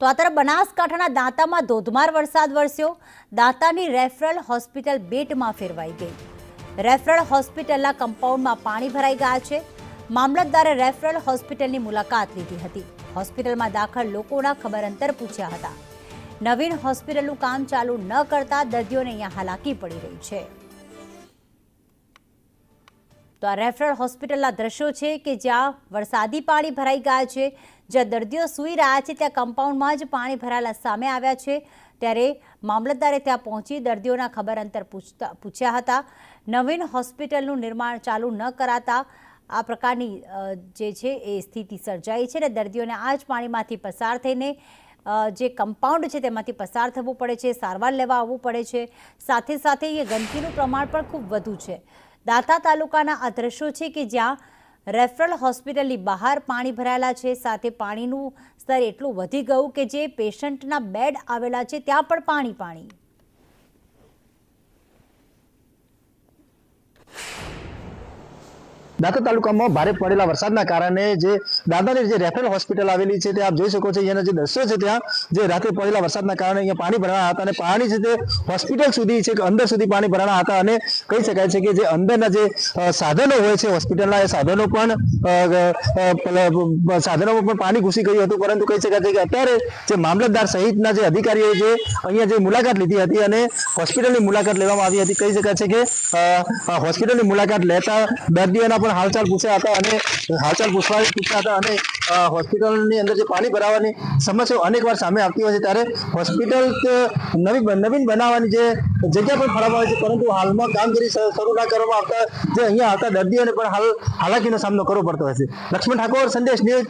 તો આ તરફ બનાસકાંઠાના દાંતામાં ધોધમાર વરસાદ વરસ્યો। દાંતાની રેફરલ હોસ્પિટલ બેટમાં ફેરવાઈ ગઈ। રેફરલ હોસ્પિટલના કમ્પાઉન્ડમાં પાણી ભરાઈ ગયા છે। મામલતદારે રેફરલ હોસ્પિટલની મુલાકાત લીધી હતી। હોસ્પિટલમાં દાખલ લોકોના ખબર અંતર પૂછ્યા હતા। નવીન હોસ્પિટલનું કામ ચાલુ ન કરતા દર્દીઓને અહીંયા હાલાકી પડી રહી છે। તો આ રેફરલ હોસ્પિટલના દ્રશ્યો છે કે જ્યાં વરસાદી પાણી ભરાઈ ગયા છે। જ્યાં દર્દીઓ સૂઈ રહ્યા છે ત્યાં કમ્પાઉન્ડમાં જ પાણી ભરાયેલા સામે આવ્યા છે। ત્યારે મામલતદારે ત્યાં પહોંચી દર્દીઓના ખબર અંતર પૂછ્યા હતા। નવીન હોસ્પિટલનું નિર્માણ ચાલુ ન કરાતા આ પ્રકારની જે છે એ સ્થિતિ સર્જાઈ છે અને દર્દીઓને આ જ પાણીમાંથી પસાર થઈને જે કમ્પાઉન્ડ છે તેમાંથી પસાર થવું પડે છે, સારવાર લેવા આવવું પડે છે। સાથે સાથે એ ગંદકીનું પ્રમાણ પણ ખૂબ વધુ છે। દાંતા તાલુકાના આ દ્રશ્યો છે કે જ્યાં રેફરલ હોસ્પિટલની બહાર પાણી ભરાયેલા છે। સાથે પાણીનું સ્તર એટલું વધી ગયું કે જે પેશન્ટના બેડ આવેલા છે ત્યાં પણ પાણી। દાંતા તાલુકામાં ભારે પડેલા વરસાદના કારણે જે દાંતાની જે રેફરલ હોસ્પિટલ આવેલી છે તે આપ જોઈ શકો છો। અહીંયાના જે દ્રશ્યો છે ત્યાં જે રાત્રે પડેલા વરસાદના કારણે અહીંયા પાણી ભરાયા હતા અને પાણી છે તે હોસ્પિટલ સુધી છે કે અંદર સુધી પાણી ભરાયા હતા અને કહી શકાય છે કે જે અંદરના જે સાધનો હોય છે હોસ્પિટલના એ સાધનોમાં પણ પાણી ઘૂસી ગયું હતું। પરંતુ કહી શકાય છે કે અત્યારે જે મામલતદાર સહિતના જે અધિકારીઓ જે અહીંયા જે મુલાકાત લીધી હતી અને હોસ્પિટલની મુલાકાત લેવામાં આવી હતી, કહી શકાય છે કે હોસ્પિટલની મુલાકાત લેતા દર્દીઓના હાલચાલ પૂછ્યા હતા અને હાલચાલ પૂછ્યા હતા અને હોસ્પિટલની અંદર જે પાણી ભરાવાની સમસ્યાઓ અનેકવાર સામે આવતી હોય છે ત્યારે હોસ્પિટલ નવીન બનાવવાની જે જગ્યા પણ ફાળવવામાં આવે છે, પરંતુ હાલમાં કામગીરી શરૂ ના કરવામાં આવતા જે અહીંયા આવતા દર્દીઓને પણ હાલાકીનો સામનો કરવો પડતો હોય છે। લક્ષ્મણ ઠાકોર, સંદેશ ન્યૂઝ।